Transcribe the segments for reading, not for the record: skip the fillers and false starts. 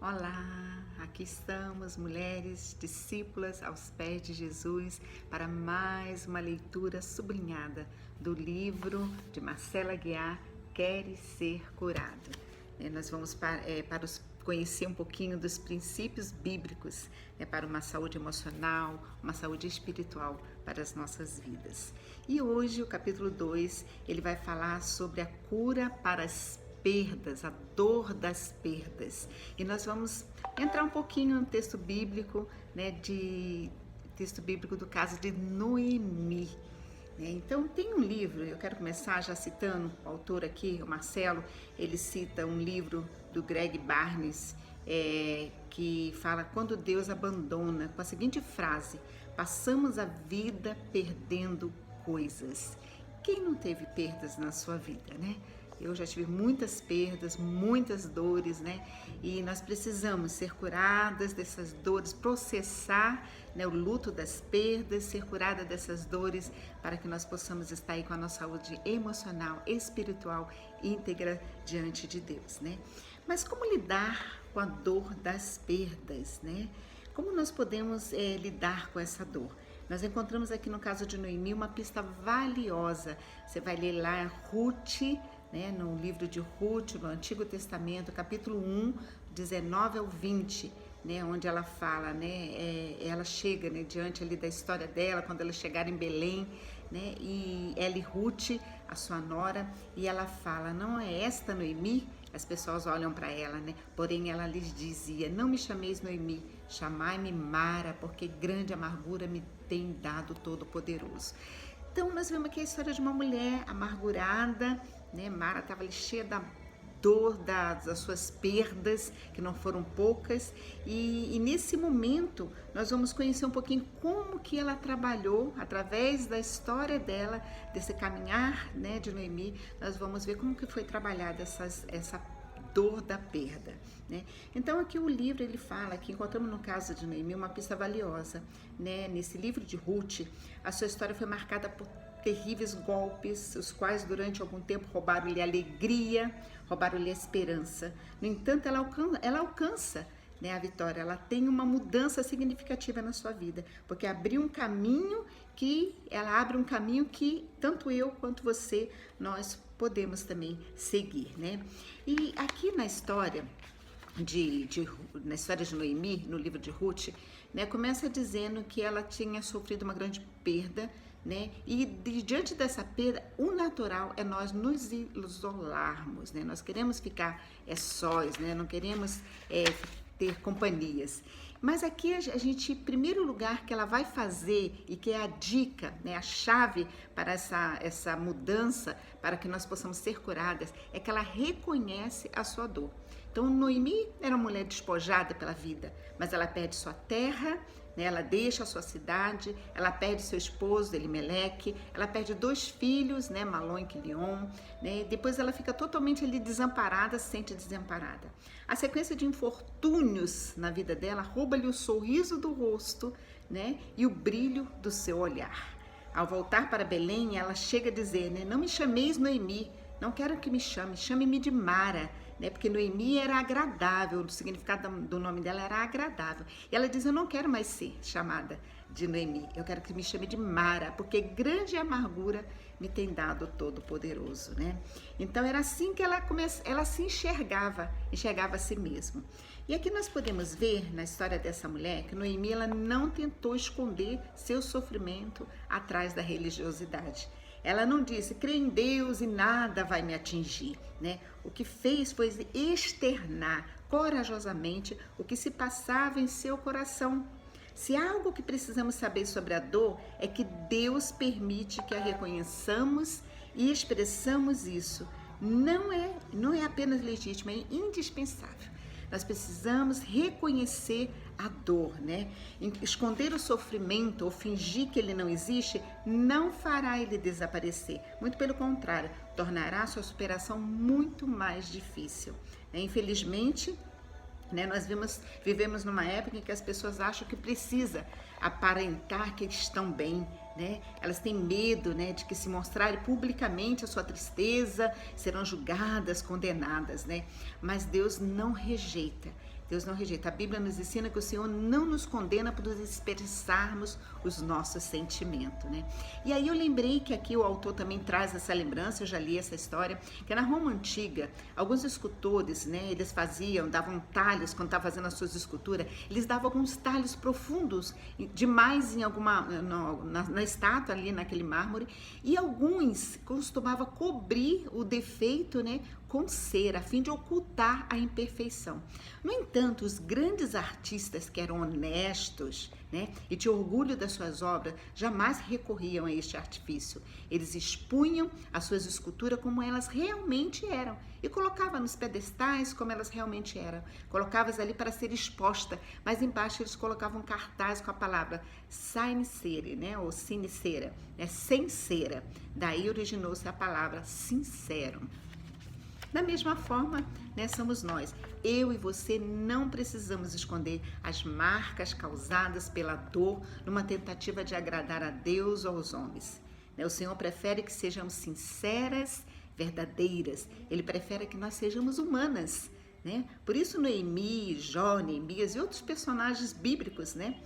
Olá, aqui estamos, mulheres discípulas aos pés de Jesus, para mais uma leitura sublinhada do livro de Marcela Guiar, Queres Ser Curado. Nós vamos conhecer um pouquinho dos princípios bíblicos para uma saúde emocional, uma saúde espiritual para as nossas vidas. E hoje o capítulo 2, ele vai falar sobre a cura para as perdas, a dor das perdas. E nós vamos entrar um pouquinho no texto bíblico, do caso de Noemi. Então tem um livro, eu quero começar já citando o autor aqui, o Marcelo, ele cita um livro do Greg Barnes, que fala Quando Deus Abandona, com a seguinte frase: passamos a vida perdendo coisas. Quem não teve perdas na sua vida, né? Eu já tive muitas perdas, muitas dores, né? E nós precisamos ser curadas dessas dores, processar, né, o luto das perdas, ser curada dessas dores, para que nós possamos estar aí com a nossa saúde emocional, espiritual, íntegra diante de Deus, né? Mas como lidar com a dor das perdas, né? Como nós podemos lidar com essa dor? Nós encontramos aqui no caso de Noemi uma pista valiosa. Você vai ler lá Ruth, no livro de Ruth, no Antigo Testamento, capítulo 1, 19 ao 20, onde ela fala, ela chega diante ali da história dela, quando ela chegar em Belém, e ela e Ruth, a sua nora, e ela fala: não é esta Noemi? As pessoas olham para ela, porém ela lhes dizia: não me chameis Noemi, chamai-me Mara, porque grande amargura me tem dado Todo-Poderoso. Então nós vemos aqui a história de uma mulher amargurada, Mara estava ali cheia da dor das suas perdas, que não foram poucas, e nesse momento nós vamos conhecer um pouquinho como que ela trabalhou, através da história dela, desse caminhar, de Noemi. Nós vamos ver como que foi trabalhada essa dor da perda, Então aqui o livro ele fala que encontramos no caso de Noemi uma pista valiosa, Nesse livro de Ruth, a sua história foi marcada por terríveis golpes, os quais durante algum tempo roubaram-lhe a alegria, roubaram-lhe a esperança. No entanto, ela alcança a vitória, ela tem uma mudança significativa na sua vida, porque ela abre um caminho que tanto eu quanto você, nós podemos também seguir, E aqui na história na história de Noemi, no livro de Ruth, começa dizendo que ela tinha sofrido uma grande perda, e diante dessa perda, o natural é nós nos isolarmos, Nós queremos ficar sós, não queremos ter companhias. Mas aqui a gente, em primeiro lugar, que ela vai fazer, e que é a dica, a chave para essa mudança, para que nós possamos ser curadas, é que ela reconhece a sua dor. Então, Noemi era uma mulher despojada pela vida, mas ela perde sua terra, ela deixa a sua cidade, ela perde seu esposo, Elimeleque, ela perde 2 filhos, Malom e Quilion, depois ela fica totalmente ali desamparada, se sente desamparada. A sequência de infortúnios na vida dela rouba-lhe o sorriso do rosto, e o brilho do seu olhar. Ao voltar para Belém, ela chega a dizer, não me chameis Noemi, não quero que me chame-me de Mara, porque Noemi era agradável, o significado do nome dela era agradável. E ela diz: eu não quero mais ser chamada de Noemi, eu quero que me chame de Mara, porque grande amargura me tem dado Todo-Poderoso, Então era assim que ela se enxergava a si mesma. E aqui nós podemos ver na história dessa mulher que Noemi ela não tentou esconder seu sofrimento atrás da religiosidade. Ela não disse, crê em Deus e nada vai me atingir, O que fez foi externar corajosamente o que se passava em seu coração. Se há algo que precisamos saber sobre a dor, é que Deus permite que a reconheçamos e expressamos isso. Não é apenas legítimo, é indispensável. Nós precisamos reconhecer a dor, Esconder o sofrimento ou fingir que ele não existe não fará ele desaparecer. Muito pelo contrário, tornará a sua superação muito mais difícil. Infelizmente, nós vivemos numa época em que as pessoas acham que precisa aparentar que estão bem, Elas têm medo, de que se mostrarem publicamente a sua tristeza, serão julgadas, condenadas, Mas Deus não rejeita. Deus não rejeita. A Bíblia nos ensina que o Senhor não nos condena por expressarmos os nossos sentimentos, né? E aí eu lembrei que aqui o autor também traz essa lembrança, eu já li essa história, que na Roma Antiga, alguns escultores, né, eles davam talhos, quando estavam fazendo as suas esculturas, eles davam alguns talhos profundos, demais em alguma, na estátua ali, naquele mármore, e alguns costumavam cobrir o defeito, né, com cera, a fim de ocultar a imperfeição. No entanto, os grandes artistas que eram honestos, né, e tinham orgulho das suas obras, jamais recorriam a este artifício. Eles expunham as suas esculturas como elas realmente eram e colocavam nos pedestais como elas realmente eram. Colocavam ali para ser exposta, mas embaixo eles colocavam cartaz com a palavra sine cera, né, ou sine cera, né, sem cera. Daí originou-se a palavra sincero. Da mesma forma, né, somos nós. Eu e você não precisamos esconder as marcas causadas pela dor numa tentativa de agradar a Deus ou aos homens. O Senhor prefere que sejamos sinceras, verdadeiras. Ele prefere que nós sejamos humanas, né? Por isso Noemi, Jó, Neemias e outros personagens bíblicos, né,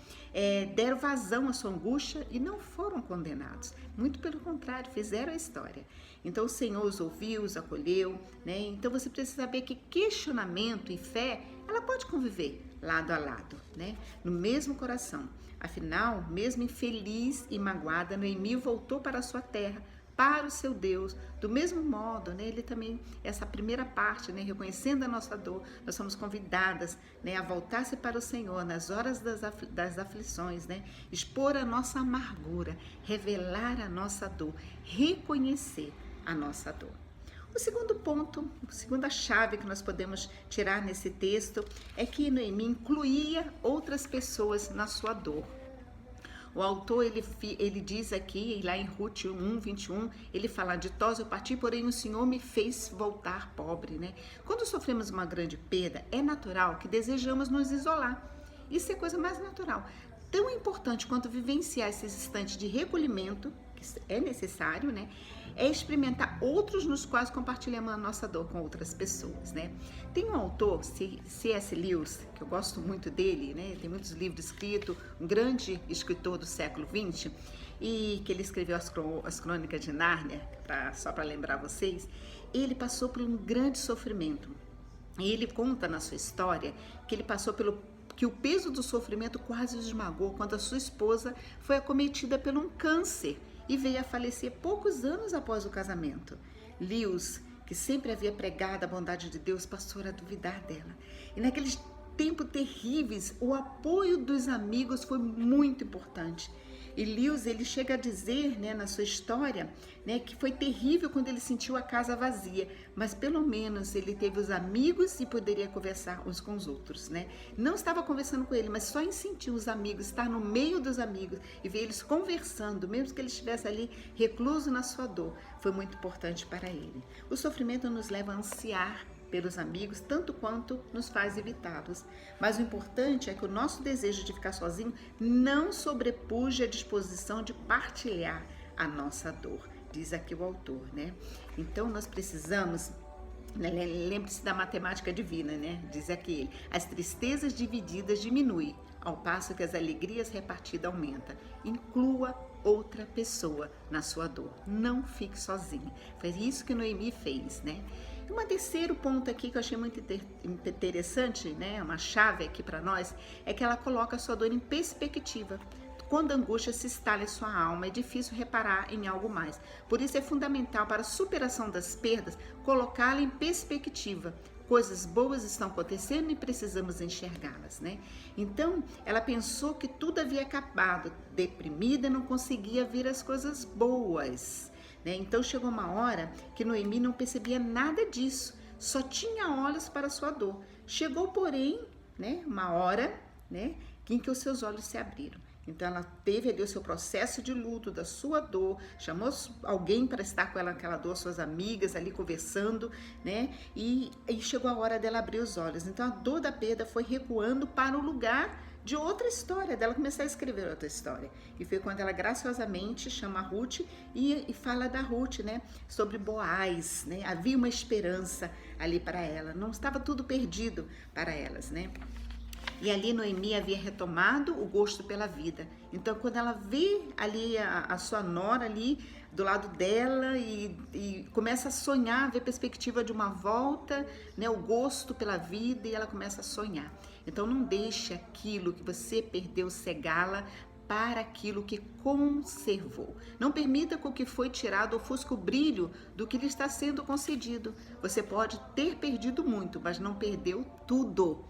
deram vazão à sua angústia e não foram condenados. Muito pelo contrário, fizeram a história. Então o Senhor os ouviu, os acolheu, né? Então você precisa saber que questionamento e fé, ela pode conviver lado a lado, né, no mesmo coração. Afinal, mesmo infeliz e magoada, Noemi voltou para a sua terra, para o seu Deus. Do mesmo modo, né, ele também, essa primeira parte, né, reconhecendo a nossa dor, nós somos convidadas, né, a voltar-se para o Senhor nas horas das aflições, né, expor a nossa amargura, revelar a nossa dor, reconhecer a nossa dor. O segundo ponto, a segunda chave que nós podemos tirar nesse texto é que Noemi incluía outras pessoas na sua dor. O autor, ele diz aqui, lá em Ruth 1, 21, ele fala: ditosa eu parti, porém o Senhor me fez voltar pobre, né? Quando sofremos uma grande perda, é natural que desejamos nos isolar. Isso é coisa mais natural. Tão importante quanto vivenciar esses instantes de recolhimento, que é necessário, né, é experimentar outros nos quais compartilhamos a nossa dor com outras pessoas, né? Tem um autor, C.S. Lewis, que eu gosto muito dele, né? Tem muitos livros escritos, um grande escritor do século XX, e que ele escreveu as Crônicas de Nárnia, só para lembrar vocês. Ele passou por um grande sofrimento. E ele conta na sua história que ele passou que o peso do sofrimento quase o esmagou quando a sua esposa foi acometida por um câncer e veio a falecer poucos anos após o casamento. Lewis, que sempre havia pregado a bondade de Deus, passou a duvidar dela. E naqueles tempos terríveis, o apoio dos amigos foi muito importante. E Lewis, ele chega a dizer, né, na sua história, né, que foi terrível quando ele sentiu a casa vazia, mas pelo menos ele teve os amigos e poderia conversar uns com os outros, né? Não estava conversando com ele, mas só em sentir os amigos, estar no meio dos amigos e ver eles conversando, mesmo que ele estivesse ali recluso na sua dor, foi muito importante para ele. O sofrimento nos leva a ansiar pelos amigos, tanto quanto nos faz evitá-los. Mas o importante é que o nosso desejo de ficar sozinho não sobrepuja a disposição de partilhar a nossa dor, diz aqui o autor, né? Então nós precisamos, né, lembre-se da matemática divina, né? Diz aqui ele: as tristezas divididas diminuem, ao passo que as alegrias repartidas aumentam. Inclua outra pessoa na sua dor, não fique sozinha. Foi isso que Noemi fez, né? E um terceiro ponto aqui que eu achei muito interessante, né, uma chave aqui para nós, é que ela coloca a sua dor em perspectiva. Quando a angústia se instala em sua alma, é difícil reparar em algo mais. Por isso é fundamental para a superação das perdas, colocá-la em perspectiva. Coisas boas estão acontecendo e precisamos enxergá-las, né? Então, ela pensou que tudo havia acabado, deprimida, não conseguia ver as coisas boas, né? Então chegou uma hora que Noemi não percebia nada disso, só tinha olhos para a sua dor. Chegou, porém, né, uma hora, né, em que os seus olhos se abriram. Então ela teve ali o seu processo de luto, da sua dor, chamou alguém para estar com ela naquela dor, suas amigas ali conversando, né? E chegou a hora dela abrir os olhos. Então a dor da perda foi recuando para o lugar de outra história, dela começar a escrever outra história. E foi quando ela graciosamente chama a Ruth e fala da Ruth, né? Sobre Boaz, né? Havia uma esperança ali para ela, não estava tudo perdido para elas, né? E ali Noemi havia retomado o gosto pela vida. Então, quando ela vê ali a sua nora ali do lado dela e começa a sonhar, ver a perspectiva de uma volta, né, o gosto pela vida, e ela começa a sonhar. Então, não deixe aquilo que você perdeu cegá-la para aquilo que conservou. Não permita que o que foi tirado ofusque o brilho do que lhe está sendo concedido. Você pode ter perdido muito, mas não perdeu tudo.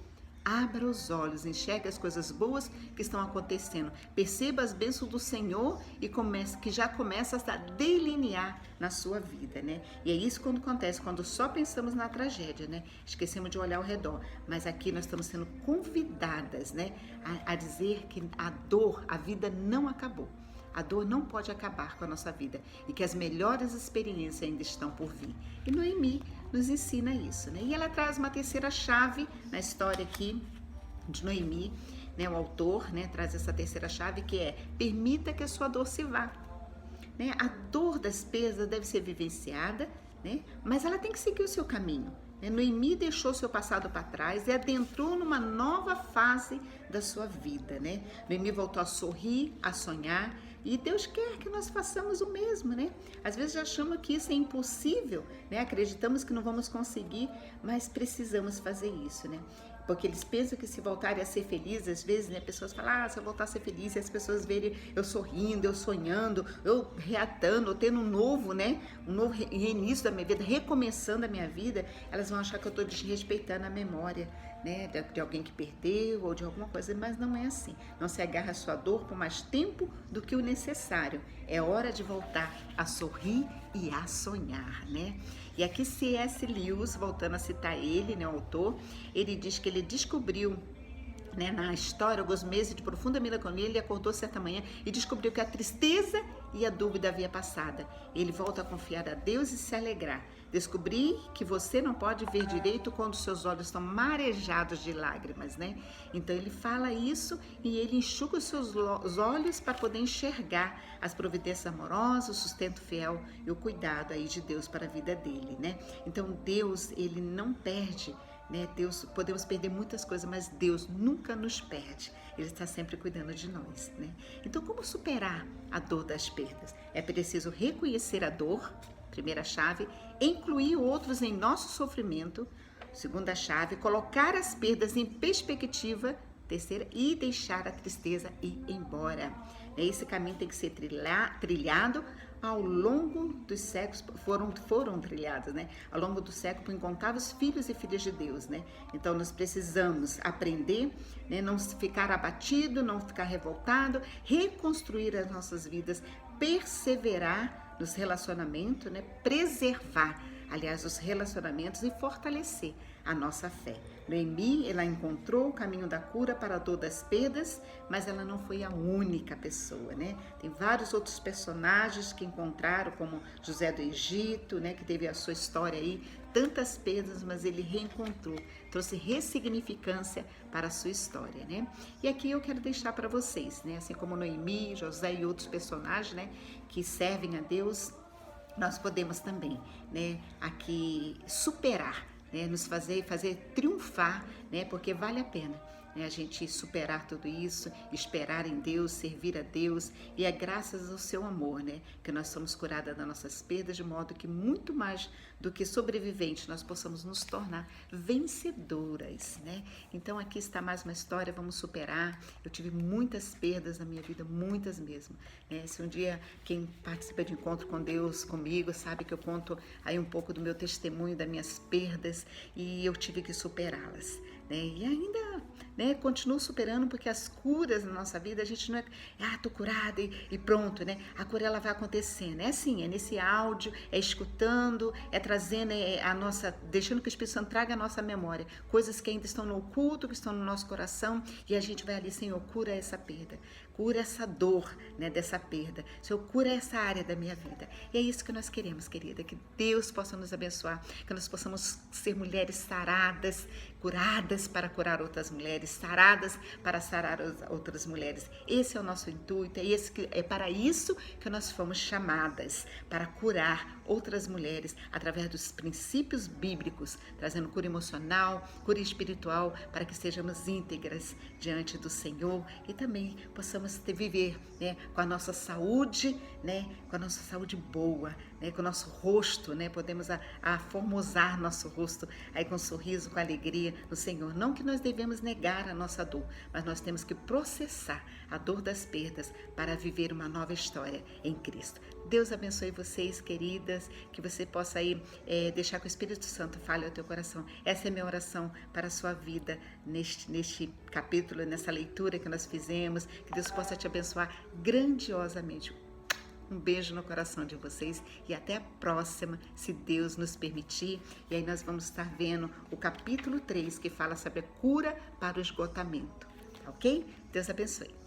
Abra os olhos, enxergue as coisas boas que estão acontecendo. Perceba as bênçãos do Senhor e que já começa a delinear na sua vida, né? E é isso quando acontece, quando só pensamos na tragédia, né? Esquecemos de olhar ao redor. Mas aqui nós estamos sendo convidadas, né? A dizer que a dor, a vida não acabou. A dor não pode acabar com a nossa vida e que as melhores experiências ainda estão por vir. E Noemi nos ensina isso, né? E ela traz uma terceira chave na história aqui de Noemi, né? O autor, né, traz essa terceira chave, que é: permita que a sua dor se vá. Né? A dor das perdas deve ser vivenciada, né? Mas ela tem que seguir o seu caminho. Noemi deixou seu passado para trás e adentrou numa nova fase da sua vida, né? Noemi voltou a sorrir, a sonhar, e Deus quer que nós façamos o mesmo, né? Às vezes achamos que isso é impossível, né? Acreditamos que não vamos conseguir, mas precisamos fazer isso, né? Porque eles pensam que se voltarem a ser felizes, às vezes, né, pessoas falam, se eu voltar a ser feliz, e as pessoas verem eu sorrindo, eu sonhando, eu reatando, eu tendo um novo, né, um novo reinício da minha vida, recomeçando a minha vida, elas vão achar que eu estou desrespeitando a memória, né, de alguém que perdeu ou de alguma coisa, mas não é assim. Não se agarra a sua dor por mais tempo do que o necessário. É hora de voltar a sorrir e a sonhar, né? E aqui C.S. Lewis, voltando a citar ele, né, o autor, ele diz que ele descobriu, né, na história, alguns meses de profunda melancolia, ele acordou certa manhã e descobriu que a tristeza e a dúvida havia passado. Ele volta a confiar a Deus e se alegrar. Descobri que você não pode ver direito quando seus olhos estão marejados de lágrimas, né? Então ele fala isso e ele enxuga os seus olhos para poder enxergar as providências amorosas, o sustento fiel e o cuidado aí de Deus para a vida dele, né? Então Deus, ele não perde, né? Deus, podemos perder muitas coisas, mas Deus nunca nos perde. Ele está sempre cuidando de nós, né? Então, como superar a dor das perdas? É preciso reconhecer a dor, primeira chave, incluir outros em nosso sofrimento, segunda chave, colocar as perdas em perspectiva, terceira, e deixar a tristeza ir embora. Esse caminho tem que ser trilhado ao longo dos séculos, foram trilhados, né? Ao longo do século, por incontáveis filhos e filhas de Deus, né? Então, nós precisamos aprender, né? Não ficar abatido, não ficar revoltado, reconstruir as nossas vidas, perseverar nos relacionamentos, né? Preservar, aliás, os relacionamentos e fortalecer a nossa fé. Noemi, ela encontrou o caminho da cura para a dor das perdas, mas ela não foi a única pessoa, né? Tem vários outros personagens que encontraram, como José do Egito, né? Que teve a sua história aí, tantas perdas, mas ele reencontrou, trouxe ressignificância para a sua história, né? E aqui eu quero deixar para vocês, né? Assim como Noemi, José e outros personagens, né? Que servem a Deus, nós podemos também, né? Aqui superar, né, nos fazer triunfar, né, porque vale a pena, né, a gente superar tudo isso, esperar em Deus, servir a Deus, e é graças ao seu amor, né, que nós somos curadas das nossas perdas, de modo que muito mais do que sobreviventes, nós possamos nos tornar vencedoras, né? Então aqui está mais uma história, vamos superar. Eu tive muitas perdas na minha vida, muitas mesmo, né? Se um dia quem participa de encontro com Deus comigo sabe que eu conto aí um pouco do meu testemunho, das minhas perdas, e eu tive que superá-las, né? E ainda, né, continuo superando, porque as curas na nossa vida, a gente não é, tô curada e pronto, né? A cura, ela vai acontecendo, é assim, é nesse áudio, é escutando, é trazendo a nossa, deixando que o Espírito Santo traga a nossa memória, coisas que ainda estão no oculto, que estão no nosso coração, e a gente vai ali, Senhor, cura essa perda, cura essa dor, né, dessa perda, Senhor, cura essa área da minha vida. E é isso que nós queremos, querida, que Deus possa nos abençoar, que nós possamos ser mulheres saradas, curadas para curar outras mulheres, mulheres saradas para sarar outras mulheres. Esse é o nosso intuito, é para isso que nós fomos chamadas, para curar outras mulheres através dos princípios bíblicos, trazendo cura emocional, cura espiritual, para que sejamos íntegras diante do Senhor e também possamos viver, né, com a nossa saúde, né, com a nossa saúde boa, né, com o nosso rosto, né, podemos formosar nosso rosto aí com um sorriso, com alegria no Senhor. Não que nós devemos negar a nossa dor, mas nós temos que processar a dor das perdas para viver uma nova história em Cristo. Deus abençoe vocês, queridas, que você possa aí deixar que o Espírito Santo fale ao teu coração. Essa é a minha oração para a sua vida neste capítulo, nessa leitura que nós fizemos. Que Deus possa te abençoar grandiosamente. Um beijo no coração de vocês e até a próxima, se Deus nos permitir. E aí nós vamos estar vendo o capítulo 3, que fala sobre a cura para o esgotamento. Ok? Deus abençoe.